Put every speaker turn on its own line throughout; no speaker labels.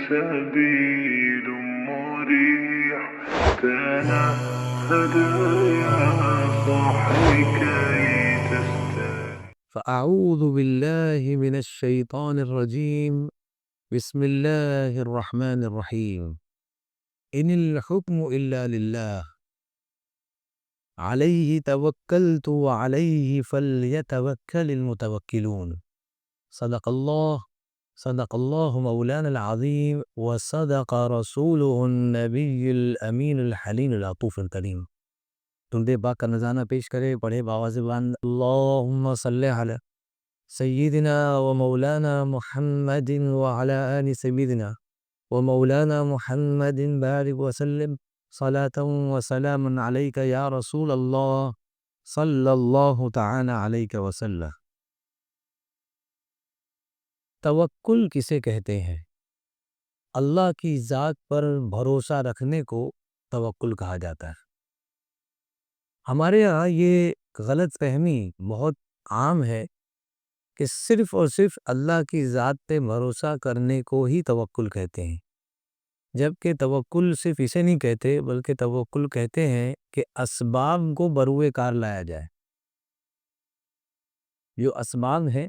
سبيل مريح تنهد يا صاحي كي تستريح.
فأعوذ بالله من الشيطان الرجيم. بسم الله الرحمن الرحيم. إن الحكم إلا لله عليه توكلت وعليه فليتوكل المتوكلون. صدق الله مولانا العظيم وصدق رسوله النبی الامین الحلیم العطوف الکریم. تندے پاک کا نذرانہ پیش کرے پڑھے باواز زبان اللہم صلی علی سیدنا و مولانا محمد وعلى آل سیدنا و مولانا محمد بارک وسلم صلاة و سلام علیک یا رسول اللہ صلی اللہ تعالی علیک وسلم. توکل کسے کہتے ہیں؟ اللہ کی ذات پر بھروسہ رکھنے کو توکل کہا جاتا ہے. ہمارے ہاں یہ غلط فہمی بہت عام ہے کہ صرف اور صرف اللہ کی ذات پہ بھروسہ کرنے کو ہی توکل کہتے ہیں، جبکہ توکل صرف اسے نہیں کہتے بلکہ توکل کہتے ہیں کہ اسباب کو بروئے کار لایا جائے. جو اسباب ہیں،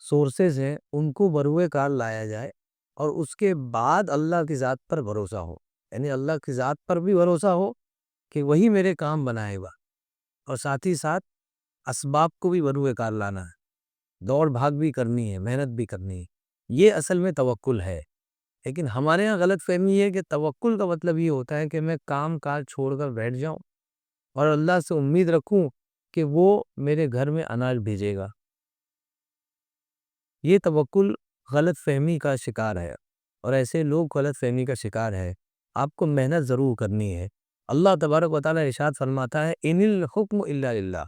سورسز ہیں، ان کو بروئے کار لایا جائے اور اس کے بعد اللہ کی ذات پر بھروسہ ہو. یعنی اللہ کی ذات پر بھی بھروسہ ہو کہ وہی میرے کام بنائے گا، اور ساتھ ہی ساتھ اسباب کو بھی بروئے کار لانا ہے، دوڑ بھاگ بھی کرنی ہے، محنت بھی کرنی ہے. یہ اصل میں توکل ہے. لیکن ہمارے ہاں غلط فہمی ہے کہ توکل کا مطلب یہ ہوتا ہے کہ میں کام کاج چھوڑ کر بیٹھ جاؤں اور اللہ سے امید رکھوں کہ وہ میرے گھر میں اناج بھیجے گا. یہ توکل غلط فہمی کا شکار ہے، اور ایسے لوگ غلط فہمی کا شکار ہے. آپ کو محنت ضرور کرنی ہے. اللہ تبارک و تعالی ارشاد فرماتا ہے ان الحکم الا للہ،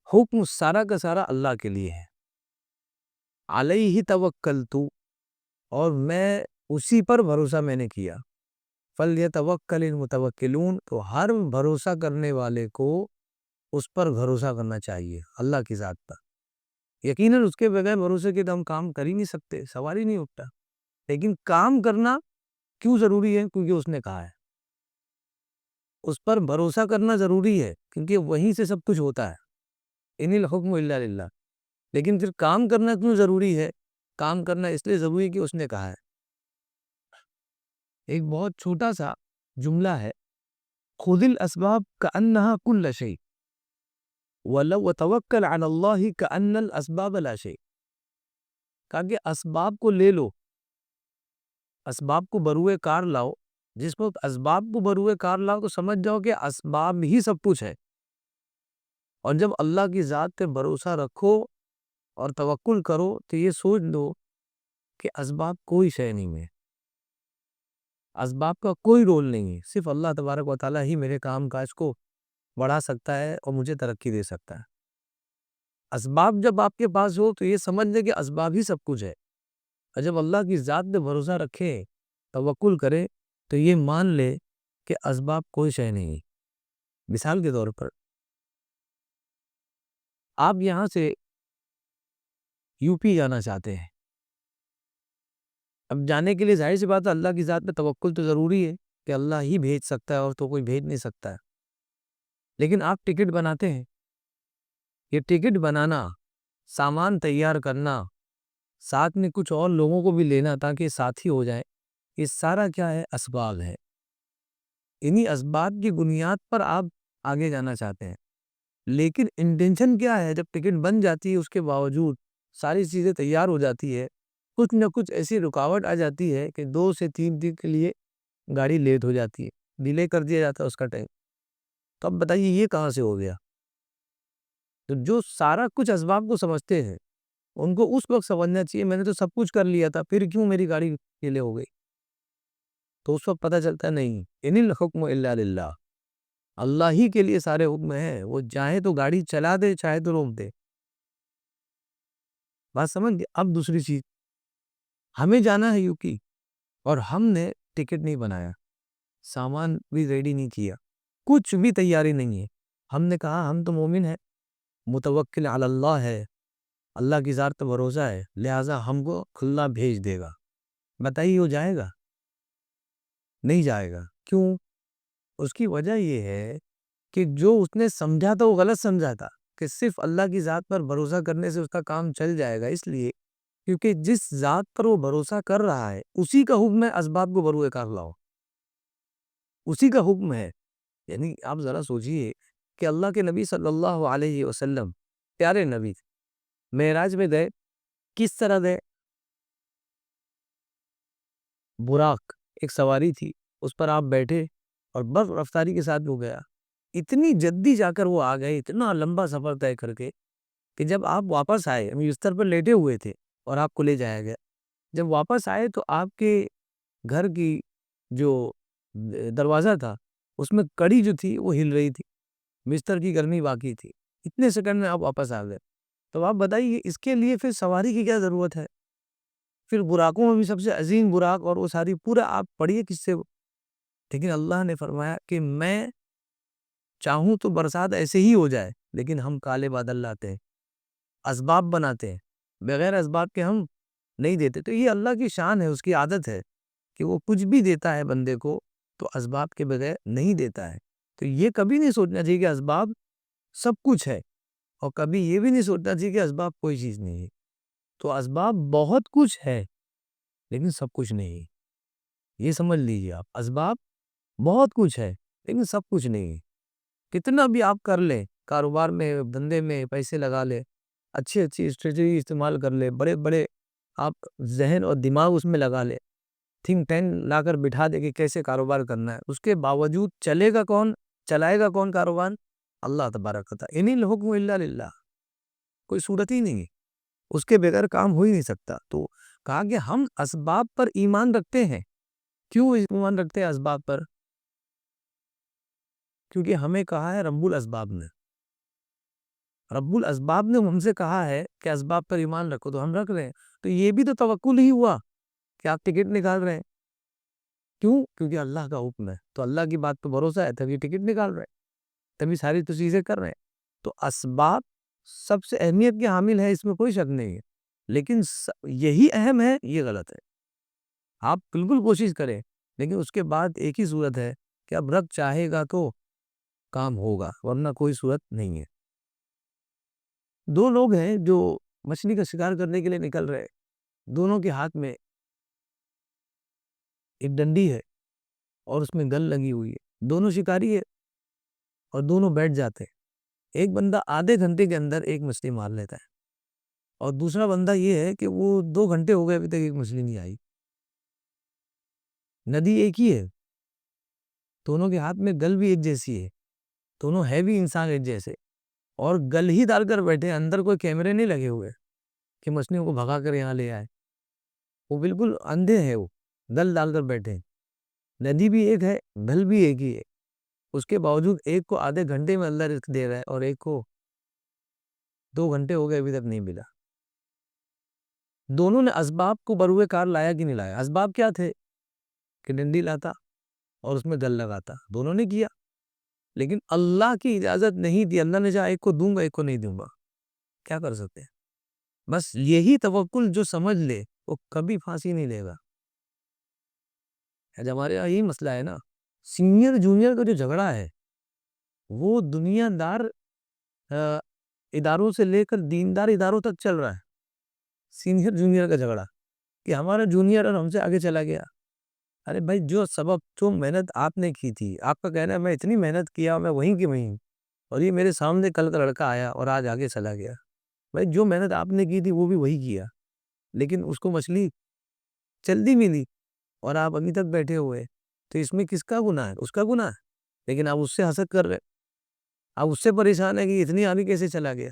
حکم سارا کا سارا اللہ کے لیے ہے. علیہ توکلت، اور میں اسی پر بھروسہ میں نے کیا. فلیتوکل المتوکلون، تو ہر بھروسہ کرنے والے کو اس پر بھروسہ کرنا چاہیے، اللہ کی ذات پر. یقیناً اس کے بغیر بھروسے کے تو ہم کام کر ہی نہیں سکتے، سوال ہی نہیں اٹھتا. لیکن کام کرنا کیوں ضروری ہے؟ کیونکہ اس نے کہا ہے. اس پر بھروسہ کرنا ضروری ہے کیونکہ وہیں سے سب کچھ ہوتا ہے. ان الحکم الا للہ. لیکن پھر کام کرنا کیوں ضروری ہے؟ کام کرنا اس لیے ضروری ہے کہ اس نے کہا ہے. ایک بہت چھوٹا سا جملہ ہے، خذ الاسباب کأنہا کل شیء وَلَوْ وَتَوَكَّلْ عَلَى اللَّهِ كَأَنَّ الْأَسْبَابَ لَا شَيْء. کہا کہ اسباب کو لے لو، اسباب کو بروئے کار لاؤ. جس وقت اسباب کو بروئے کار لاؤ تو سمجھ جاؤ کہ اسباب ہی سب کچھ ہے. اور جب اللہ کی ذات پہ بھروسہ رکھو اور توکل کرو تو یہ سوچ دو کہ اسباب کوئی شے نہیں ہے، اسباب کا کوئی رول نہیں ہے. صرف اللہ تبارک و تعالی ہی میرے کام کاج کو بڑھا سکتا ہے اور مجھے ترقی دے سکتا ہے. اسباب جب آپ کے پاس ہو تو یہ سمجھ لے کہ اسباب ہی سب کچھ ہے. اور جب اللہ کی ذات پہ بھروسہ رکھے، توکل کرے، تو یہ مان لے کہ اسباب کوئی شے نہیں. مثال کے طور پر آپ یہاں سے یو پی جانا چاہتے ہیں. اب جانے کے لیے ظاہر سی بات ہے اللہ کی ذات پہ توکل تو ضروری ہے کہ اللہ ہی بھیج سکتا ہے اور تو کوئی بھیج نہیں سکتا ہے. لیکن آپ ٹکٹ بناتے ہیں. یہ ٹکٹ بنانا، سامان تیار کرنا، ساتھ میں کچھ اور لوگوں کو بھی لینا تاکہ ساتھی ہو جائیں، یہ سارا کیا ہے؟ اسباب ہے. انہی اسباب کی بنیاد پر آپ آگے جانا چاہتے ہیں. لیکن انٹینشن کیا ہے؟ جب ٹکٹ بن جاتی ہے اس کے باوجود ساری چیزیں تیار ہو جاتی ہے، کچھ نہ کچھ ایسی رکاوٹ آ جاتی ہے کہ 2 سے 3 دن کے لیے گاڑی لیٹ ہو جاتی ہے، ڈیلے کر دیا جاتا ہے اس کا ٹائم. تو اب بتائیے یہ کہاں سے ہو گیا؟ تو جو سارا کچھ اسباب کو سمجھتے ہیں ان کو اس وقت سمجھنا چاہیے میں نے تو سب کچھ کر لیا تھا، پھر کیوں میری گاڑی ڈیلے ہو گئی؟ تو اس وقت پتہ چلتا ہے نہیں، ان الحکم الا للہ، اللہ ہی کے لیے سارے حکم ہیں. وہ چاہے تو گاڑی چلا دے، چاہے تو روک دے. بات سمجھ گئے؟ اب دوسری چیز، ہمیں جانا ہے یو پی اور ہم نے ٹکٹ نہیں بنایا، سامان بھی ریڈی نہیں کیا، کچھ بھی تیاری نہیں ہے. ہم نے کہا ہم تو مومن ہیں، متوکل علی اللہ ہے، اللہ کی ذات پر بھروسہ ہے، لہٰذا ہم کو اللہ بھیج دے گا. بتائیے وہ جائے گا؟ نہیں جائے گا. کیوں؟ اس کی وجہ یہ ہے کہ جو اس نے سمجھا تھا وہ غلط سمجھا تھا کہ صرف اللہ کی ذات پر بھروسہ کرنے سے اس کا کام چل جائے گا. اس لیے کیونکہ جس ذات پر وہ بھروسہ کر رہا ہے اسی کا حکم ہے اسباب کو بروئے کار لاؤ، اسی کا حکم ہے. یعنی آپ ذرا سوچئے کہ اللہ کے نبی صلی اللہ علیہ وسلم پیارے نبی معراج میں گئے، کس طرح گئے؟ براق ایک سواری تھی، اس پر آپ بیٹھے اور برق رفتاری کے ساتھ وہ گیا. اتنی جلدی جا کر وہ آ گئے، اتنا لمبا سفر طے کر کے کہ جب آپ واپس آئے، بستر پر لیٹے ہوئے تھے اور آپ کو لے جایا گیا. جب واپس آئے تو آپ کے گھر کی جو دروازہ تھا اس میں کڑی جو تھی وہ ہل رہی تھی، بستر کی گرمی باقی تھی. اتنے سیکنڈ میں آپ واپس آ گئے. تو آپ بتائیے اس کے لیے پھر سواری کی کیا ضرورت ہے؟ پھر براقوں میں بھی سب سے عظیم براق اور وہ ساری پورا آپ پڑھیے کس سے. لیکن اللہ نے فرمایا کہ میں چاہوں تو برسات ایسے ہی ہو جائے، لیکن ہم کالے بادل لاتے ہیں، اسباب بناتے ہیں، بغیر اسباب کے ہم نہیں دیتے. تو یہ اللہ کی شان ہے، اس کی عادت ہے کہ وہ کچھ بھی دیتا ہے بندے کو تو اسباب کے بغیر نہیں دیتا ہے. تو یہ کبھی نہیں سوچنا چاہیے کہ اسباب سب کچھ ہے، اور کبھی یہ بھی نہیں سوچنا چاہیے کہ اسباب کوئی چیز نہیں ہے. تو اسباب بہت کچھ ہے لیکن سب کچھ نہیں ہے. یہ سمجھ لیجیے آپ، اسباب بہت کچھ ہے لیکن سب کچھ نہیں ہے. کتنا بھی آپ کر لیں، کاروبار میں، دھندے میں پیسے لگا لیں، اچھی اسٹریٹجی استعمال کر لیں، بڑے بڑے آپ ذہن اور دماغ اس میں لگا لیں، تھنک ٹینک لا کر بٹھا دے کہ کیسے کاروبار کرنا ہے، اس کے باوجود چلے گا کون، چلائے گا کون کاروبار؟ اللہ تبارک و تعالی. ان الحکم الا للہ، کوئی صورت ہی نہیں ہے، اس کے بغیر کام ہو ہی نہیں سکتا. تو کہا کہ ہم اسباب پر ایمان رکھتے ہیں. کیوں ایمان رکھتے ہیں اسباب پر؟ کیونکہ ہمیں کہا ہے رب الاسباب نے، رب الاسباب نے ہم سے کہا ہے کہ اسباب پر ایمان رکھو، تو ہم رکھ رہے ہیں. تو یہ بھی تو توکل ہی ہوا کہ آپ ٹکٹ نکال رہے ہیں. کیوں؟ کیونکہ اللہ کا حکم ہے، تو اللہ کی بات پہ بھروسہ ہے تبھی ٹکٹ نکال رہے ہیں، تبھی ساری تو چیزیں کر رہے ہیں. تو اسباب سب سے اہمیت کے حامل ہے، اس میں کوئی شک نہیں ہے، لیکن یہی اہم ہے، یہ غلط ہے. آپ بالکل کوشش کریں، لیکن اس کے بعد ایک ہی صورت ہے کہ اب رب چاہے گا تو کام ہوگا، ورنہ کوئی صورت نہیں ہے. دو لوگ ہیں جو مچھلی کا شکار کرنے کے لیے نکل رہے، دونوں کے ہاتھ میں ایک ڈنڈی ہے اور اس میں گن لگی ہوئی ہے. دونوں شکاری ہے اور دونوں بیٹھ جاتے ہیں. ایک بندہ آدھے گھنٹے کے اندر ایک مچھلی مار لیتا ہے، اور دوسرا بندہ یہ ہے کہ وہ 2 گھنٹے ہو گئے ابھی تک ایک مچھلی نہیں آئی. ندی ایک ہی ہے، دونوں کے ہاتھ میں گل بھی ایک جیسی ہے، دونوں ہے بھی انسان ایک جیسے، اور گل ہی ڈال کر بیٹھے، اندر کوئی کیمرے نہیں لگے ہوئے کہ مچھلیوں کو بھگا کر یہاں لے آئے. وہ بالکل اندھے ہیں، وہ گل ڈال کر بیٹھے ہیں. ندی بھی ایک ہے، گل بھی ایک ہی ہے، اس کے باوجود ایک کو آدھے گھنٹے میں اللہ رزق دے رہا ہے اور ایک کو 2 گھنٹے ہو گئے ابھی تک نہیں ملا. دونوں نے اسباب کو بروئے کار لایا کہ نہیں لایا؟ اسباب کیا تھے؟ کہ ڈنڈی لاتا اور اس میں گل لگاتا، دونوں نے کیا. لیکن اللہ کی اجازت نہیں دی، اللہ نے چاہا ایک کو دوں گا ایک کو نہیں دوں گا، کیا کر سکتے ہیں؟ بس یہی توکل جو سمجھ لے وہ کبھی پھانسی نہیں لے گا. جب ہمارے یہاں یہی مسئلہ ہے نا، سینئر جونیئر کا جو جھگڑا ہے وہ دنیا دار اداروں سے لے کر دیندار اداروں تک چل رہا ہے. سینئر جونیئر کا جھگڑا کہ ہمارا جونیئر اور ہم سے آگے چلا گیا. ارے بھائی، جو محنت آپ نے کی تھی، آپ کا کہنا ہے میں اتنی محنت کیا، میں وہیں کی وہیں، اور یہ میرے سامنے کل کا لڑکا آیا اور آج آگے چلا گیا. بھائی جو محنت آپ نے کی تھی وہ بھی وہی کیا، لیکن اس کو مچھلی جلدی ملی اور آپ ابھی تک بیٹھے ہوئے. تو اس میں کس کا گناہ ہے؟ اس کا گناہ ہے. لیکن آپ اس سے حسد کر رہے، آپ اس سے پریشان ہے کہ اتنی آگے کیسے چلا گیا.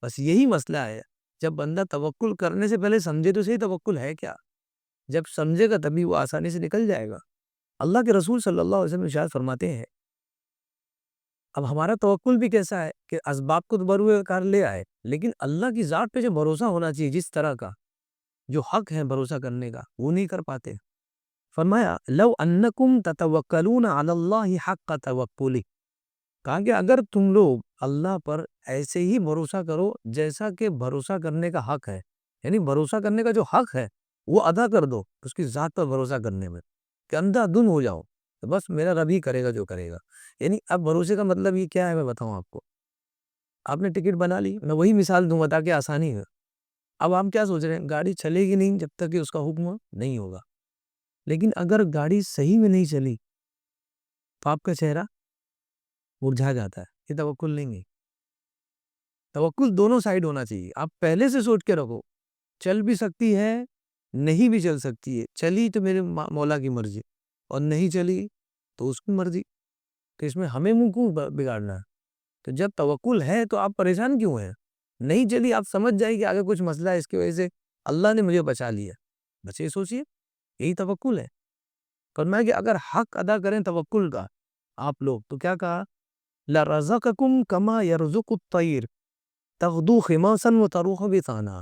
بس یہی مسئلہ ہے. جب بندہ توکل کرنے سے پہلے سمجھے تو صحیح توکل ہے کیا. جب سمجھے گا تبھی وہ آسانی سے نکل جائے گا. اللہ کے رسول صلی اللہ علیہ وسلم ارشاد فرماتے ہیں، اب ہمارا توکل بھی کیسا ہے کہ اسباب کو تو بروئے کار لے آئے، لیکن اللہ کی ذات پہ جو بھروسہ ہونا چاہیے، جس طرح کا جو حق ہے بھروسہ کرنے کا، وہ نہیں کر پاتے. فرمایا لو انکم تتوکلون علی اللہ حق توکلہ، کہا کہ اگر تم لوگ اللہ پر ایسے ہی بھروسہ کرو جیسا کہ بھروسہ کرنے کا حق ہے، یعنی بھروسہ کرنے کا جو حق ہے وہ ادا کر دو اس کی ذات پر بھروسہ کرنے میں، کہ اندھا دھن ہو جاؤ تو بس میرا رب ہی کرے گا جو کرے گا۔ یعنی اب بھروسے کا مطلب یہ کیا ہے میں بتاؤں آپ کو، آپ نے ٹکٹ بنا لی، میں وہی مثال دوں گا تاکہ آسانی ہے۔ اب آپ کیا سوچ رہے ہیں، گاڑی چلے گی نہیں جب تک کہ اس کا حکم نہیں ہوگا، لیکن اگر گاڑی صحیح میں نہیں چلی تو آپ کا چہرہ مرجھا جاتا ہے، یہ توکل نہیں ہے۔ توکل دونوں سائیڈ ہونا چاہیے، آپ پہلے سے سوچ کے رکھو چل بھی سکتی ہے نہیں بھی چل سکتی ہے، چلی تو میرے مولا کی مرضی اور نہیں چلی تو اس کی مرضی، تو اس میں ہمیں منہ کیوں بگاڑنا ہے؟ تو جب توکل ہے تو آپ پریشان کیوں ہیں؟ نہیں چلی آپ سمجھ جائے کہ آگے کچھ مسئلہ ہے، اس کی وجہ سے اللہ نے مجھے بچا لیا، بس یہ سوچئے، یہی توکل ہے۔ فرمایا کہ اگر حق ادا کریں توکل کا آپ لوگ تو کیا کہا، لَرَزَقَكُمْ كَمَا يَرْزُقُ الطَّيْرُ تَغْدُو خِمَاسًا وَتَرُوحُ بِطَانًا،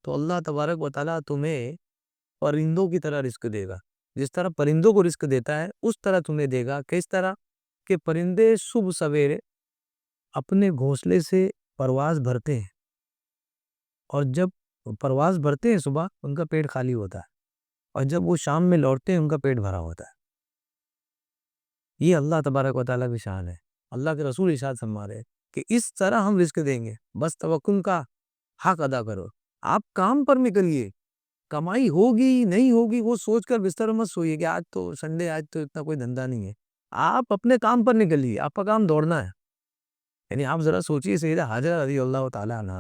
تو اللہ تبارک و تعالیٰ تمہیں پرندوں کی طرح رزق دے گا، جس طرح پرندوں کو رزق دیتا ہے اس طرح تمہیں دے گا۔ کس طرح کہ پرندے صبح سویرے اپنے گھونسلے سے پرواز بھرتے ہیں، اور جب پرواز بھرتے ہیں صبح ان کا پیٹ خالی ہوتا ہے، اور جب وہ شام میں لوٹتے ہیں ان کا پیٹ بھرا ہوتا ہے۔ یہ اللہ تبارک و تعالیٰ کی شان ہے۔ اللہ کے رسول ارشاد فرما رہے ہیں کہ اس طرح ہم رزق دیں گے، بس توکل کا حق ادا کرو۔ آپ کام پر نکلیے، کمائی ہوگی نہیں ہوگی وہ سوچ کر بستر میں مت سوئیے کہ آج تو سنڈے، آج تو اتنا کوئی دھندا نہیں ہے۔ آپ اپنے کام پر نکلیے، آپ کا کام دوڑنا ہے۔ یعنی آپ ذرا سوچئے، سیدہ حاجرہ رضی اللہ تعالیٰ عنہ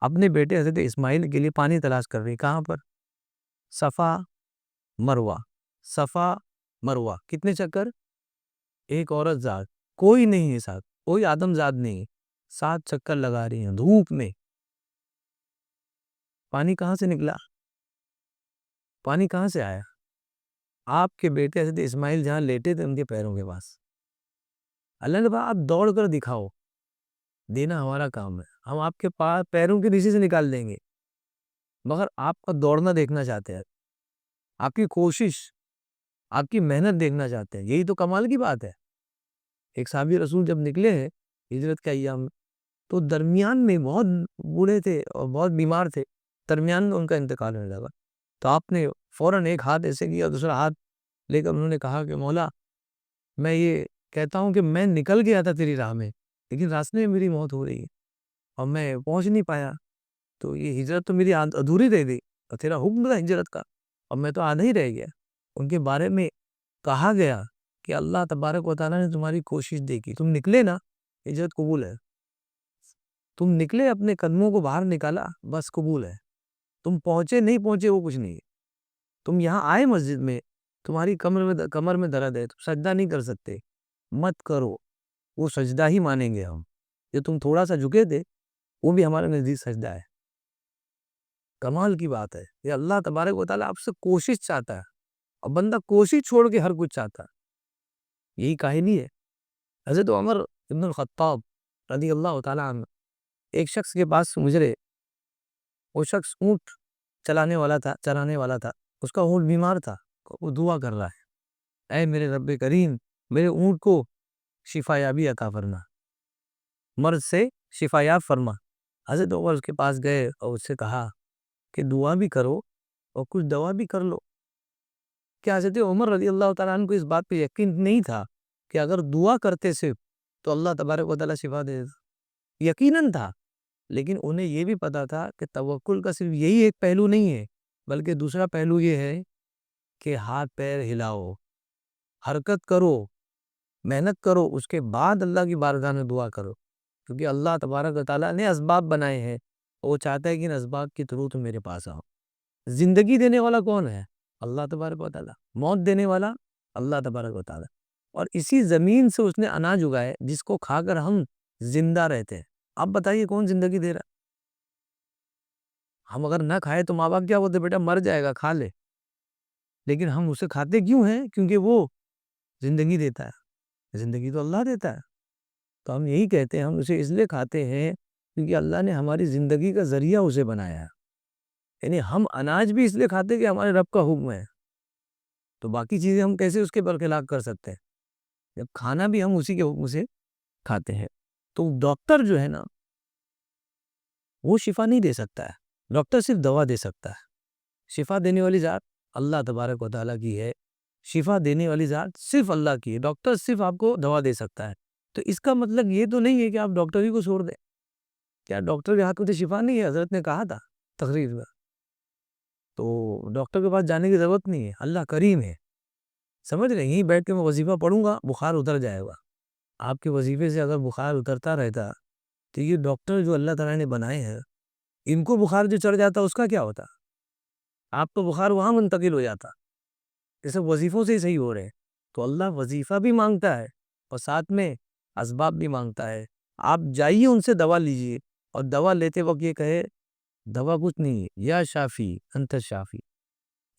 اپنے بیٹے حضرت اسماعیل کے لیے پانی تلاش کر رہی، کہاں پر؟ صفا مروہ، صفا مروہ، کتنے چکر؟ ایک عورت ذات، کوئی نہیں ہے ساتھ، کوئی آدم ذات نہیں، 7 چکر لگا رہی ہیں دھوپ میں۔ پانی کہاں سے نکلا؟ پانی کہاں سے آیا؟ آپ کے بیٹے حضرت اسماعیل جہاں لیٹے تھے ان کے پیروں کے پاس۔ اللہ نے کہا آپ دوڑ کر دکھاؤ، دینا ہمارا کام ہے، ہم آپ کے پاس پیروں کے نیچے سے نکال دیں گے، مگر آپ کا دوڑنا دیکھنا چاہتے ہیں، آپ کی کوشش، آپ کی محنت دیکھنا چاہتے ہیں، یہی تو کمال کی بات ہے۔ ایک صحابی رسول جب نکلے ہیں ہجرت کے ایام میں تو درمیان میں بہت بوڑھے تھے اور بہت بیمار تھے، درمیان میں ان کا انتقال ہونے لگا، تو آپ نے فوراً ایک ہاتھ ایسے کیا، دوسرا ہاتھ لے کر انہوں نے کہا کہ مولا میں یہ کہتا ہوں کہ میں نکل گیا تھا تیری راہ میں، لیکن راستے میں میری موت ہو رہی ہے اور میں پہنچ نہیں پایا، تو یہ ہجرت تو میری ادھوری رہ گئی، اور تیرا حکم تھا ہجرت کا اور میں تو آدھا ہی رہ گیا۔ ان کے بارے میں کہا گیا کہ اللہ تبارک و تعالیٰ نے تمہاری کوشش دیکھی، تم نکلے نا، ہجرت قبول ہے، تم نکلے اپنے قدموں کو باہر نکالا، بس قبول ہے، تم پہنچے نہیں پہنچے وہ کچھ نہیں ہے، تم یہاں آئے مسجد میں، تمہاری کمر میں درد ہے، تم سجدہ نہیں کر سکتے، مت کرو، وہ سجدہ ہی مانیں گے ہم، جو تم تھوڑا سا جھکے تھے وہ بھی ہمارے نزدیک سجدہ ہے۔ کمال کی بات ہے، یہ اللہ تبارک و تعالیٰ آپ سے کوشش چاہتا ہے، اور بندہ کوشش چھوڑ کے ہر کچھ چاہتا ہے، یہی کہانی ہے۔ حضرت عمر ابن الخطاب رضی اللہ تعالیٰ عنہ ایک شخص کے پاس گزرے، وہ شخص اونٹ چرانے والا تھا، اس کا اونٹ بیمار تھا، وہ دعا کر رہا ہے، اے میرے رب کریم میرے اونٹ کو شفا یابی عطا فرما، مرض سے شفا یاب فرما۔ حضرت عمر اس کے پاس گئے اور اس سے کہا کہ دعا بھی کرو اور کچھ دوا بھی کر لو۔ کیا حضرت عمر رضی اللہ تعالیٰ عنہ کو اس بات پہ یقین نہیں تھا کہ اگر دعا کرتے صرف تو اللہ تبارک و تعالیٰ شفا دے دیتا؟ یقیناً تھا، لیکن انہیں یہ بھی پتا تھا کہ توکل کا صرف یہی ایک پہلو نہیں ہے، بلکہ دوسرا پہلو یہ ہے کہ ہاتھ پیر ہلاؤ، حرکت کرو، محنت کرو، اس کے بعد اللہ کی بارگاہ میں دعا کرو، کیونکہ اللہ تبارک و تعالیٰ نے اسباب بنائے ہیں، وہ چاہتا ہے کہ ان اسباب کے تھرو تم میرے پاس آؤ۔ زندگی دینے والا کون ہے؟ اللہ تبارک و تعالیٰ۔ موت دینے والا اللہ تبارک و تعالیٰ، اور اسی زمین سے اس نے اناج اگائے جس کو کھا کر ہم زندہ رہتے ہیں۔ اب بتائیے کون زندگی دے رہا؟ ہم اگر نہ کھائے تو ماں باپ کیا بولتے، بیٹا مر جائے گا کھا لے، لیکن ہم اسے کھاتے کیوں ہیں؟ کیونکہ وہ زندگی دیتا ہے، زندگی تو اللہ دیتا ہے، تو ہم یہی کہتے ہیں ہم اسے اس لیے کھاتے ہیں کیونکہ اللہ نے ہماری زندگی کا ذریعہ اسے بنایا ہے۔ یعنی ہم اناج بھی اس لیے کھاتے ہیں کہ ہمارے رب کا حکم ہے، تو باقی چیزیں ہم کیسے اس کے برخلاف کر سکتے ہیں جب کھانا بھی ہم اسی کے حکم سے کھاتے ہیں۔ تو ڈاکٹر جو ہے نا وہ شفا نہیں دے سکتا ہے، ڈاکٹر صرف دوا دے سکتا ہے، شفا دینے والی ذات اللہ تبارک و تعالیٰ کی ہے، شفا دینے والی ذات صرف اللہ کی ہے، ڈاکٹر صرف آپ کو دوا دے سکتا ہے۔ تو اس کا مطلب یہ تو نہیں ہے کہ آپ ڈاکٹر ہی کو چھوڑ دیں، کیا ڈاکٹر کے ہاتھ میں تو شفا نہیں ہے؟ حضرت نے کہا تھا تقریر میں، تو ڈاکٹر کے پاس جانے کی ضرورت نہیں ہے، اللہ کریم ہے، سمجھ رہے ہیں؟ یہیں بیٹھ کے میں وظیفہ پڑھوں گا، بخار اتر جائے گا۔ آپ کے وظیفے سے اگر بخار اترتا رہتا تو یہ ڈاکٹر جو اللہ تعالیٰ نے بنائے ہیں، ان کو بخار جو چڑھ جاتا اس کا کیا ہوتا؟ آپ کو بخار وہاں منتقل ہو جاتا۔ یہ سب وظیفوں سے ہی صحیح ہو رہے ہیں۔ تو اللہ وظیفہ بھی مانگتا ہے اور ساتھ میں اسباب بھی مانگتا ہے۔ آپ جائیے ان سے دوا لیجئے، اور دوا لیتے وقت یہ کہے دوا کچھ نہیں ہے، یا شافی انت شافی،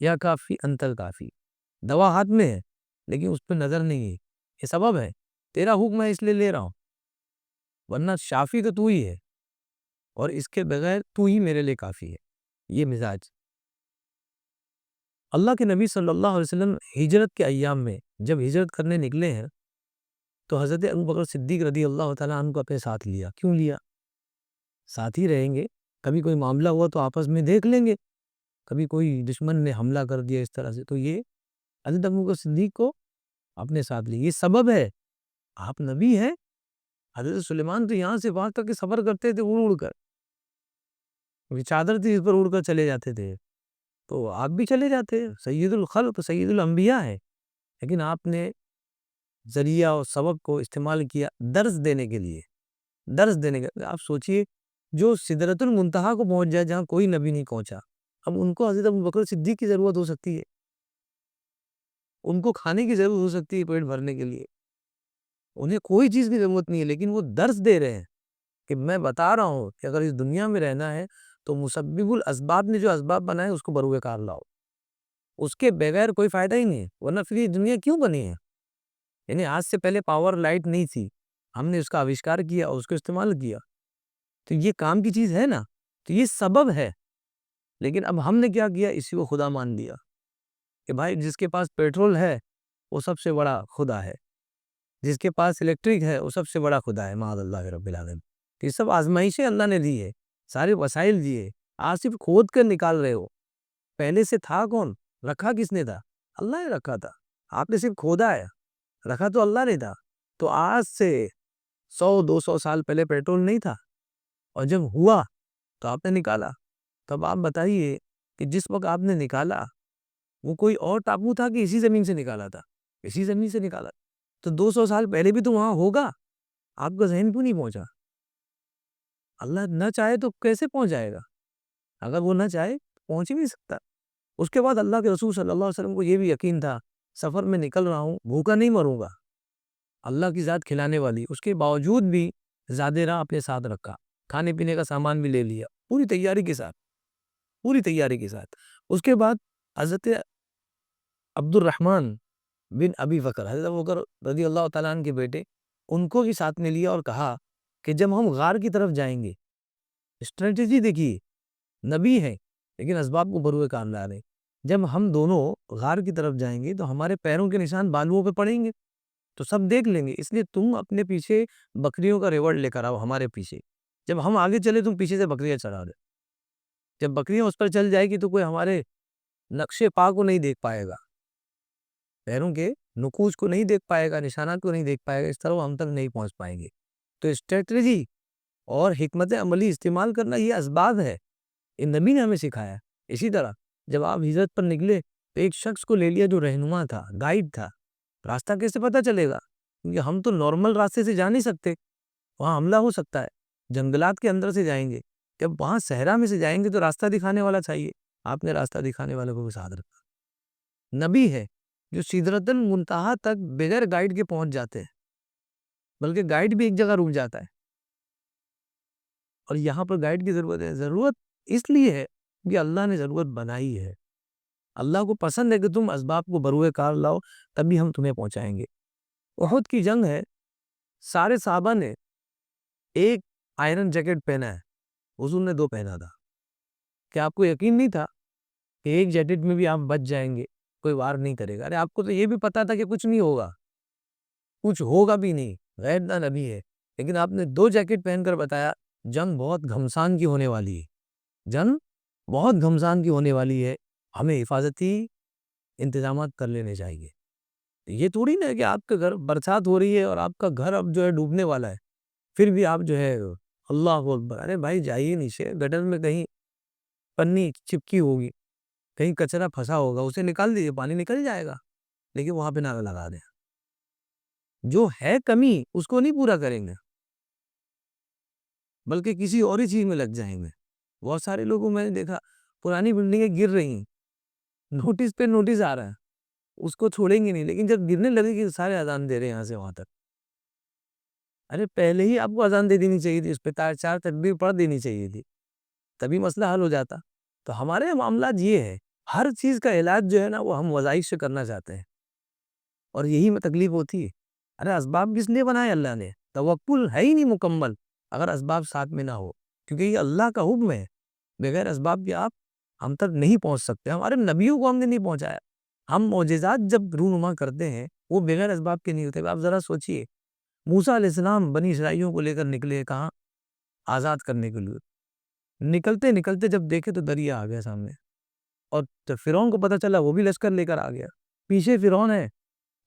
یا کافی انت کافی۔ دوا ہاتھ میں ہے لیکن اس پہ نظر نہیں ہے، یہ سبب ہے، تیرا حکم ہے اس لیے لے رہا ہوں، ورنہ شافی تو تو ہی ہے، اور اس کے بغیر تو ہی میرے لیے کافی ہے۔ یہ مزاج اللہ کے نبی صلی اللہ علیہ وسلم ہجرت کے ایام میں جب ہجرت کرنے نکلے ہیں تو حضرت ابوبکر صدیق رضی اللہ تعالیٰ عنہ کو اپنے ساتھ لیا۔ کیوں لیا؟ ساتھ ہی رہیں گے، کبھی کوئی معاملہ ہوا تو آپس میں دیکھ لیں گے، کبھی کوئی دشمن نے حملہ کر دیا اس طرح سے، تو یہ حضرت ابوبکر صدیق کو اپنے ساتھ لیا۔ یہ سبب ہے، آپ نبی ہیں۔ حضرت سلیمان تو یہاں سے وہاں تک سفر کرتے تھے اڑ اڑ کر، چادر تھی اس پر اڑ کر چلے جاتے تھے، تو آپ بھی چلے جاتے، سید الخلق سید الانبیاء ہے، لیکن آپ نے ذریعہ اور سبب کو استعمال کیا درس دینے کے لیے، درس دینے کے لیے۔ آپ سوچئے جو سدرۃ المنتہا کو پہنچ جائے جہاں کوئی نبی نہیں پہنچا، اب ان کو حضرت ابوبکر صدیق کی ضرورت ہو سکتی ہے، ان کو کھانے کی ضرورت ہو سکتی ہے پیٹ بھرنے کے لیے، انہیں کوئی چیز کی ضرورت نہیں ہے، لیکن وہ درس دے رہے ہیں کہ میں بتا رہا ہوں کہ اگر اس دنیا میں رہنا ہے تو مسبب الاسباب نے جو اسباب بنائے اس کو بروئے کار لاؤ، اس کے بغیر کوئی فائدہ ہی نہیں ہے، ورنہ پھر یہ دنیا کیوں بنی ہے؟ یعنی آج سے پہلے پاور لائٹ نہیں تھی، ہم نے اس کا آوشکار کیا اور اس کو استعمال کیا، تو یہ کام کی چیز ہے نا، تو یہ سبب ہے۔ لیکن اب ہم نے کیا کیا؟ اسی کو خدا مان لیا کہ بھائی جس کے پاس پیٹرول ہے وہ سب سے بڑا خدا ہے، جس کے پاس الیکٹرک ہے وہ سب سے بڑا خدا ہے، معاذ اللہ رب العالمین۔ یہ سب آزمائشیں اللہ نے دی ہے، سارے وسائل دیے، آج صرف کھود کر نکال رہے ہو، پہلے سے تھا کون؟ رکھا کس نے تھا؟ اللہ نے رکھا تھا، آپ نے صرف کھودا ہے، رکھا تو اللہ نے تھا۔ تو آج سے 100-200 سال پہلے پیٹرول نہیں تھا، اور جب ہوا تو آپ نے نکالا۔ تب آپ بتائیے کہ جس وقت آپ نے نکالا وہ کوئی اور ٹاپو تھا کہ اسی زمین سے نکالا تھا؟ اسی زمین سے نکالا، تو 200 سال پہلے بھی تو وہاں ہوگا، آپ کا ذہن کیوں نہیں پہنچا؟ اللہ نہ چاہے تو کیسے پہنچ جائے گا؟ اگر وہ نہ چاہے پہنچ ہی نہیں سکتا۔ اس کے بعد اللہ کے رسول صلی اللہ علیہ وسلم کو یہ بھی یقین تھا، سفر میں نکل رہا ہوں، بھوکا نہیں مروں گا، اللہ کی ذات کھلانے والی، اس کے باوجود بھی زیادہ راہ اپنے ساتھ رکھا، کھانے پینے کا سامان بھی لے لیا، پوری تیاری کے ساتھ، پوری تیاری کے ساتھ۔ اس کے بعد حضرت عبد الرحمن بن ابی بکر، حضرت ابوبکر رضی اللہ تعالیٰ عنہ کے بیٹے، ان کو بھی ساتھ میں لیا اور کہا کہ جب ہم غار کی طرف جائیں گے، اسٹریٹجی دیکھیے، نبی ہیں لیکن اسباب کو بروئے کار لا رہے، جب ہم دونوں غار کی طرف جائیں گے تو ہمارے پیروں کے نشان بالوؤں پہ پڑیں گے، تو سب دیکھ لیں گے، اس لیے تم اپنے پیچھے بکریوں کا ریوڑ لے کر آؤ ہمارے پیچھے، جب ہم آگے چلے تم پیچھے سے بکریاں چڑھا دے، جب بکریاں اس پر چل جائے گی تو کوئی ہمارے نقشے پا کو نہیں دیکھ پائے گا، پیروں کے نقوش کو نہیں دیکھ پائے گا، نشانات کو نہیں دیکھ پائے گا، اس طرح ہم تک نہیں پہنچ پائیں گے۔ تو اسٹریٹجی اور حکمت عملی استعمال کرنا یہ اسباب ہے، یہ نبی نے ہمیں سکھایا۔ اسی طرح جب آپ ہجرت پر نکلے تو ایک شخص کو لے لیا جو رہنما تھا، گائیڈ تھا، راستہ کیسے پتہ چلے گا؟ کیونکہ ہم تو نارمل راستے سے جا نہیں سکتے، وہاں حملہ ہو سکتا ہے، جنگلات کے اندر سے جائیں گے، جب وہاں صحرا میں سے جائیں گے تو راستہ دکھانے والا چاہیے، آپ نے راستہ دکھانے والے کو بھی ساتھ رکھا۔ نبی ہے جو سدرۃ المنتہا تک بغیر گائیڈ کے پہنچ جاتے ہیں، بلکہ گائیڈ بھی ایک جگہ رک جاتا ہے، اور یہاں پر گائیڈ کی ضرورت ہے۔ ضرورت اس لیے ہے کہ اللہ نے ضرورت بنائی ہے، اللہ کو پسند ہے کہ تم اسباب کو بروئے کار لاؤ، تبھی ہم تمہیں پہنچائیں گے۔ احد کی جنگ ہے، سارے صحابہ نے ایک آئرن جیکٹ پہنا ہے، حضور نے 2 پہنا تھا۔ کیا آپ کو یقین نہیں تھا کہ ایک جیکٹ میں بھی آپ بچ جائیں گے، کوئی وار نہیں کرے گا؟ ارے آپ کو تو یہ بھی پتا تھا کہ کچھ نہیں ہوگا، کچھ ہوگا بھی نہیں، غیر نہ نبی ہے، لیکن آپ نے 2 جیکٹ پہن کر بتایا جنگ بہت گھمسان کی ہونے والی ہے، جنگ بہت گھمسان کی ہونے والی ہے، ہمیں حفاظتی انتظامات کر لینے چاہیے. یہ تھوڑی نا ہے کہ آپ کے گھر برسات ہو رہی ہے اور آپ کا گھر اب جو ہے ڈوبنے والا ہے، پھر بھی آپ جو ہے اللہ اکبر. ارے بھائی جائیے نیچے، گٹر میں کہیں پنی چپکی ہوگی، کہیں کچرا پھنسا ہوگا، اسے نکال دیجیے، پانی نکل جائے گا. لیکن وہاں پہ نعرہ لگا دیں. جو ہے کمی اس کو نہیں پورا کریں گے، بلکہ کسی اور ہی چیز میں لگ جائیں گے. بہت سارے لوگوں میں نے دیکھا پرانی بلڈنگیں گر رہی ہیں، نوٹس پہ نوٹس آ رہا ہے، اس کو چھوڑیں گے نہیں، لیکن جب گرنے لگے گی سارے اذان دے رہے ہیں یہاں سے وہاں تک. ارے پہلے ہی آپ کو اذان دے دینی چاہیے تھی، اس پہ 4 تکبیر پڑھ دینی چاہیے تھی، تبھی مسئلہ حل ہو جاتا. تو ہمارے معاملات یہ ہے، ہر چیز کا علاج جو ہے نا وہ ہم وظائف سے کرنا چاہتے ہیں، اور یہی میں تکلیف ہوتی ہے. ارے اسباب کس لیے بنائے اللہ نے؟ توکل ہے ہی نہیں مکمل اگر اسباب ساتھ میں نہ ہو، کیونکہ یہ اللہ کا حکم ہے. بغیر اسباب کے آپ ہم تک نہیں پہنچ سکتے. ہمارے نبیوں کو ہم نے نہیں پہنچایا. ہم معجزات جب رونما کرتے ہیں وہ بغیر اسباب کے نہیں ہوتے. آپ ذرا سوچئے، موسیٰ علیہ السلام بنی اسرائیلیوں کو لے کر نکلے کہاں؟ آزاد کرنے کے لیے. نکلتے نکلتے جب دیکھے تو دریا آ گیا سامنے، اور جب فرعون کو پتہ چلا وہ بھی لشکر لے کر آ گیا. پیچھے فرعون ہے،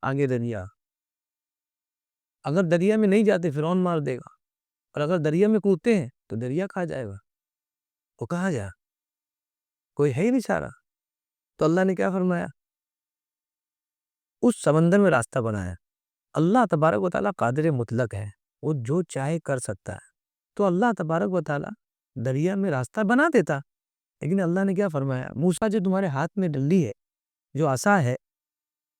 آگے دریا. اگر دریا میں نہیں جاتے فرعون مار دے گا، اور اگر دریا میں کودتے ہیں تو دریا کھا جائے گا. وہ کہاں جا؟ کوئی ہے ہی نہیں چارہ. تو اللہ نے کیا فرمایا؟ اس سمندر میں راستہ بنایا. اللہ تبارک و تعالیٰ قادر مطلق ہے، وہ جو چاہے کر سکتا ہے. تو اللہ تبارک و تعالیٰ دریا میں راستہ بنا دیتا. لیکن اللہ نے کیا فرمایا؟ موسیٰ جو تمہارے ہاتھ میں ڈنڈی ہے، جو عصا ہے،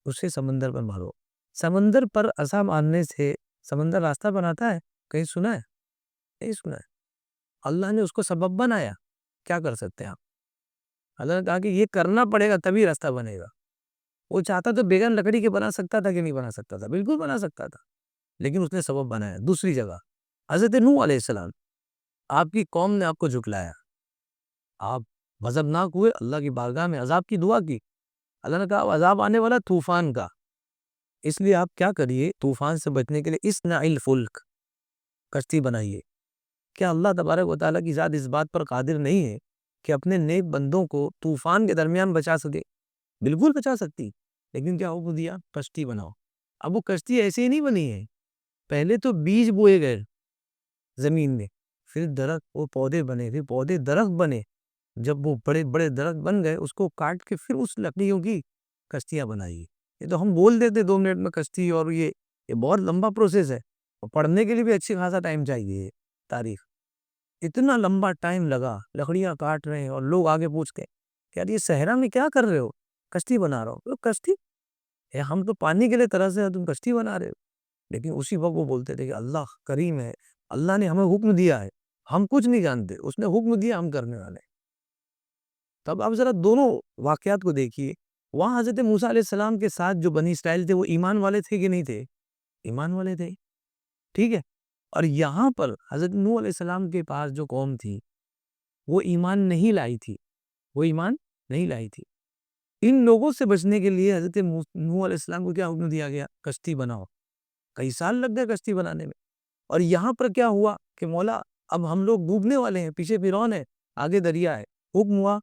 اسے سمندر پر مارو. سمندر پر عصا مارنے سے سمندر راستہ بناتا ہے؟ کہیں سنا ہے؟ نہیں سنا ہے. اللہ نے اس کو سبب بنایا. کیا کر سکتے ہیں آپ؟ اللہ نے کہا کہ یہ کرنا پڑے گا تبھی راستہ بنے گا. وہ چاہتا تو بیگن لکڑی کے بنا سکتا تھا کہ نہیں بنا سکتا تھا؟ بالکل بنا سکتا تھا، لیکن اس نے سبب بنایا. دوسری جگہ حضرت نوح علیہ السلام، آپ کی قوم نے آپ کو جھٹلایا، آپ غضبناک ہوئے، اللہ کی بارگاہ میں عذاب کی دعا کی. اللہ نے کہا عذاب آنے والا طوفان کا، اس لیے آپ کیا کریے؟ طوفان سے بچنے کے لیے اصنع الفلک، کشتی بنائیے. کیا اللہ تبارک و تعالیٰ کی ذات اس بات پر قادر نہیں ہے کہ اپنے نیک بندوں کو طوفان کے درمیان بچا سکے؟ بالکل بچا سکتی. لیکن کیا حکم دیا؟ کشتی بناؤ. اب وہ کشتی ایسے ہی نہیں بنی ہے، پہلے تو بیج بوئے گئے زمین میں، پھر درخت، وہ پودے بنے، پھر پودے درخت بنے. جب وہ بڑے بڑے درخت بن گئے اس کو کاٹ کے پھر اس لکڑیوں کی کشتیاں بنائی. یہ تو ہم بول دیتے 2 منٹ میں کشتی، اور یہ بہت لمبا پروسیس ہے، اور پڑھنے کے لیے بھی اچھی خاصا ٹائم چاہیے. تاریخ اتنا لمبا ٹائم لگا، لکڑیاں کاٹ رہے ہیں، اور لوگ آگے پوچھتے کہ یار یہ صحرا میں کیا کر رہے ہو؟ کشتی بنا رہا ہو. کشتی؟ ہم تو پانی کے لیے ترسے ہیں، تم کشتی بنا رہے ہو. لیکن اسی وقت وہ بولتے تھے کہ اللہ کریم ہے، اللہ نے ہمیں حکم دیا ہے، ہم کچھ نہیں جانتے، اس نے حکم دیا، ہم کرنے والے. تب آپ ذرا دونوں واقعات کو دیکھیے. وہاں حضرت موسیٰ علیہ السلام کے ساتھ جو بنی اسرائیل تھے وہ ایمان والے تھے کہ نہیں تھے؟ ایمان والے تھے، ٹھیک ہے. اور یہاں پر حضرت نوح علیہ السلام کے پاس جو قوم تھی وہ ایمان نہیں لائی تھی، وہ ایمان نہیں لائی تھی. ان لوگوں سے بچنے کے لیے حضرت نوح علیہ السلام کو کیا حکم دیا گیا؟ کشتی بناؤ. کئی سال لگ گئے کشتی بنانے میں. اور یہاں پر کیا ہوا کہ مولا اب ہم لوگ ڈوبنے والے ہیں، پیچھے فرعون ہے، آگے دریا ہے. حکم ہوا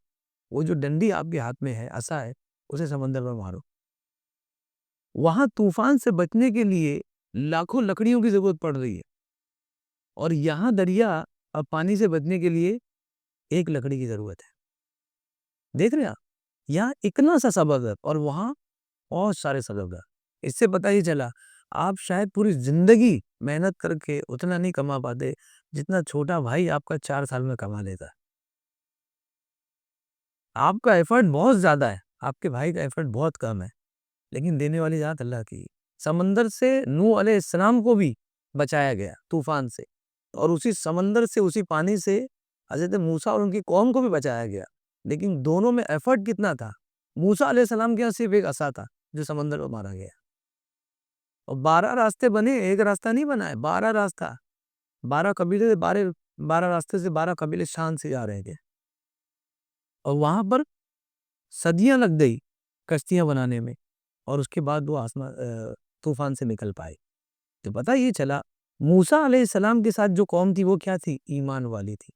وہ جو ڈنڈی آپ کے ہاتھ میں ہے، عصا ہے، اسے سمندر میں مارو. وہاں طوفان سے بچنے کے لیے لاکھوں لکڑیوں کی ضرورت پڑ رہی ہے، اور یہاں دریا اب پانی سے بچنے کے لیے ایک لکڑی کی ضرورت ہے. دیکھ رہے ہیں آپ، یہاں اتنا سا سبب ہے اور وہاں بہت سارے سبب ہے. اس سے پتہ ہی چلا آپ شاید پوری زندگی محنت کر کے اتنا نہیں کما پاتے جتنا چھوٹا بھائی آپ کا 4 سال میں کما لیتا ہے. آپ کا ایفرٹ بہت زیادہ ہے، آپ کے بھائی کا ایفرٹ بہت کم ہے، لیکن دینے والی ذات اللہ کی. سمندر سے نوح علیہ السلام کو بھی بچایا گیا طوفان سے، اور اسی سمندر سے، اسی پانی سے حضرت موسیٰ اور ان کی قوم کو بھی بچایا گیا. لیکن دونوں میں ایفرٹ کتنا تھا؟ موسیٰ علیہ السلام کے یہاں صرف ایک عصا تھا جو سمندر میں مارا گیا، اور 12 راستے بنے، ایک راستہ نہیں بنا ہے، 12 راستہ. 12 قبیلے سے 12 راستے سے 12 قبیلے شان سے جا رہے تھے، اور وہاں پر صدیاں لگ گئی کشتیاں بنانے میں، اور اس کے بعد وہ طوفان سے نکل پائے. تو پتہ یہ چلا موسیٰ علیہ السلام کے ساتھ جو قوم تھی وہ کیا تھی؟ ایمان والی تھی.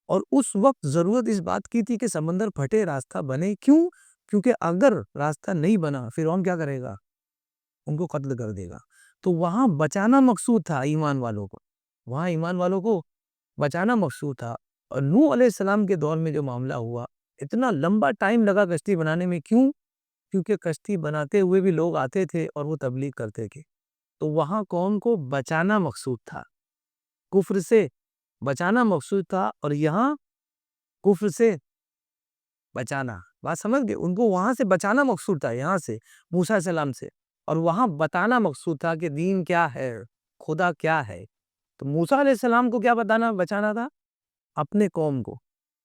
اور اس وقت ضرورت اس بات کی تھی کہ سمندر پھٹے، راستہ بنے. کیوں؟ کیونکہ اگر راستہ نہیں بنا فرعون کیا کرے گا؟ ان کو قتل کر دے گا. تو وہاں بچانا مقصود تھا ایمان والوں کو، وہاں ایمان والوں کو بچانا مقصود تھا. اور نوح علیہ السلام کے دور میں جو معاملہ ہوا، اتنا لمبا ٹائم لگا کشتی بنانے میں. کیوں؟ کیونکہ کشتی بناتے ہوئے بھی لوگ آتے تھے اور وہ تبلیغ کرتے تھے. تو وہاں قوم کو بچانا مقصود تھا، کفر سے بچانا مقصود تھا. اور یہاں کفر سے بچانا، بات سمجھ گئے؟ ان کو وہاں سے بچانا مقصود تھا، یہاں سے موسیٰ علیہ السلام سے، اور وہاں بتانا مقصود تھا کہ دین کیا ہے، خدا کیا ہے. تو موسیٰ علیہ السلام کو کیا بتانا بچانا تھا؟ اپنے قوم کو.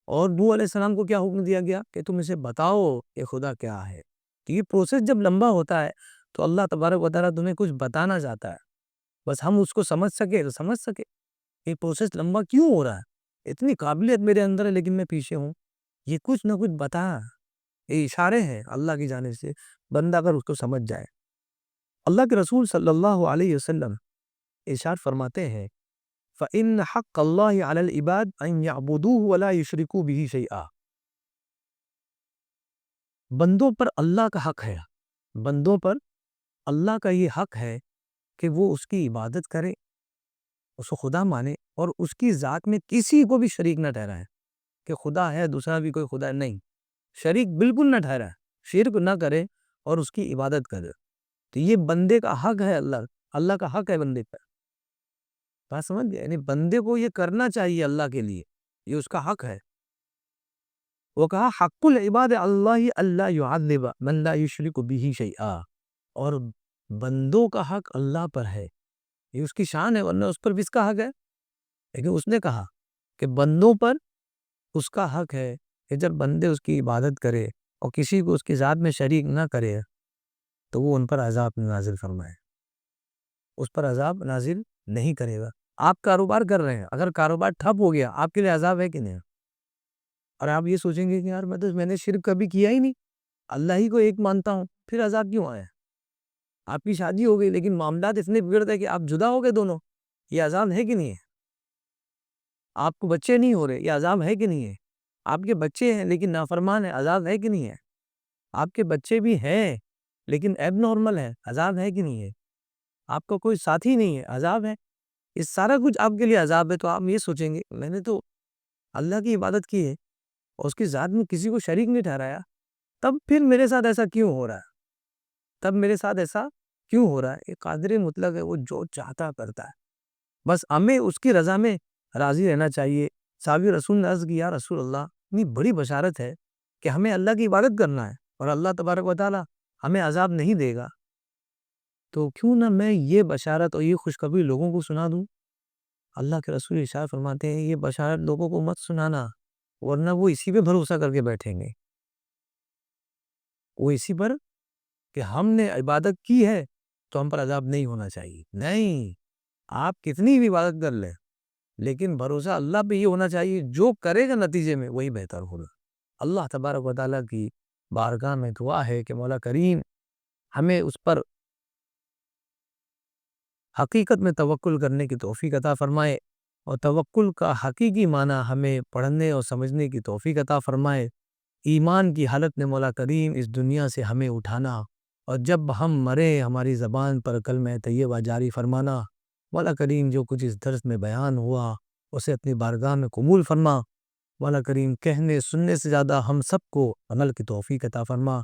اور نوح علیہ السلام کو کیا حکم دیا گیا کہ تم اسے بتاؤ کہ خدا کیا ہے. تو یہ پروسیس جب لمبا ہوتا ہے تو اللہ تبارک و تعالیٰ تمہیں کچھ بتانا چاہتا ہے، بس ہم اس کو سمجھ سکے تو سمجھ سکے. یہ پروسیس لمبا کیوں ہو رہا ہے؟ اتنی قابلیت میرے اندر ہے لیکن میں پیچھے ہوں. یہ کچھ نہ کچھ بتا، یہ اشارے ہیں اللہ کی جانب سے، بندہ اگر اس کو سمجھ جائے. اللہ کے رسول صلی اللہ علیہ وسلم ارشاد فرماتے ہیں فَإِنَّ حَقَّ اللَّهِ عَلَى الْعِبَادِ أَن يَعْبُدُوهُ وَلَا يُشْرِكُوا بِهِ شَيْئًا. بندوں پر اللہ کا حق ہے، بندوں پر اللہ کا یہ حق ہے کہ وہ اس کی عبادت کرے، اس کو خدا مانے، اور اس کی ذات میں کسی کو بھی شریک نہ ٹھہرائے. کہ خدا ہے، دوسرا بھی کوئی خدا نہیں، شریک بالکل نہ ٹھہرائے، شرک نہ کرے اور اس کی عبادت کرے. تو یہ بندے کا حق ہے، اللہ کا حق ہے بندے پر. بات سمجھ گئے؟ یعنی بندے کو یہ کرنا چاہیے اللہ کے لیے، یہ اس کا حق ہے. وہ کہا حق العباد اللہ اللہ یعذب من لا یشرک بہ شیئا. اور بندوں کا حق اللہ پر ہے، یہ اس کی شان ہے، ورنہ اس پر بھی اس کا حق ہے. لیکن اس نے کہا کہ بندوں پر اس کا حق ہے کہ جب بندے اس کی عبادت کرے اور کسی کو اس کی ذات میں شریک نہ کرے تو وہ ان پر عذاب نازل فرمائے، اس پر عذاب نازل نہیں کرے گا. آپ کاروبار کر رہے ہیں، اگر کاروبار ٹھپ ہو گیا آپ کے لیے عذاب ہے کہ نہیں؟ اور آپ یہ سوچیں گے کہ یار میں نے شرک کبھی کیا ہی نہیں، اللہ ہی کو ایک مانتا ہوں، پھر عذاب کیوں آیا؟ آپ کی شادی ہو گئی لیکن معاملات اتنے بگڑ گئے کہ آپ جدا ہو گئے دونوں، یہ عذاب ہے کہ نہیں ہے؟ آپ کو بچے نہیں ہو رہے، یہ عذاب ہے کہ نہیں ہے؟ آپ کے بچے ہیں لیکن نافرمان ہیں، عذاب ہے کہ نہیں ہے؟ آپ کے بچے بھی ہیں لیکن ایب نارمل ہے، عذاب ہے کہ نہیں ہے؟ آپ کا کوئی ساتھی نہیں ہے، عذاب ہے. یہ سارا کچھ آپ کے لیے عذاب ہے. تو آپ یہ سوچیں گے میں نے تو اللہ کی عبادت کی ہے اور اس کی ذات میں کسی کو شریک نہیں ٹھہرایا، تب پھر میرے ساتھ ایسا کیوں ہو رہا ہے؟ تب میرے ساتھ ایسا کیوں ہو رہا ہے؟ یہ قادر مطلق ہے، وہ جو چاہتا کرتا ہے، بس ہمیں اس کی رضا میں راضی رہنا چاہیے. صحابی رسول نے عرض کی یا رسول اللہ، اتنی بڑی بشارت ہے کہ ہمیں اللہ کی عبادت کرنا ہے اور اللہ تبارک و تعالی ہمیں عذاب نہیں دے گا، تو کیوں نہ میں یہ بشارت اور یہ خوشخبری لوگوں کو سنا دوں. اللہ کے رسول ارشاد فرماتے ہیں یہ بشارت لوگوں کو مت سنانا، ورنہ وہ اسی پہ بھروسہ کر کے بیٹھیں گے. وہ اسی پر کہ ہم نے عبادت کی ہے تو ہم پر عذاب نہیں ہونا چاہیے. نہیں، آپ کتنی بھی عبادت کر لیں لیکن بھروسہ اللہ پہ یہ ہونا چاہیے جو کرے گا نتیجے میں وہی بہتر ہوگا. اللہ تبارک و تعالیٰ کی بارگاہ میں دعا ہے کہ مولا کریم ہمیں اس پر حقیقت میں توکل کرنے کی توفیق عطا فرمائے، اور توکل کا حقیقی معنی ہمیں پڑھنے اور سمجھنے کی توفیق عطا فرمائے. ایمان کی حالت میں مولا کریم اس دنیا سے ہمیں اٹھانا، اور جب ہم مرے ہماری زبان پر کلمہ طیبہ جاری فرمانا. مولا کریم جو کچھ اس درس میں بیان ہوا اسے اپنی بارگاہ میں قبول فرما. مولا کریم کہنے سننے سے زیادہ ہم سب کو عمل کی توفیق عطا فرما.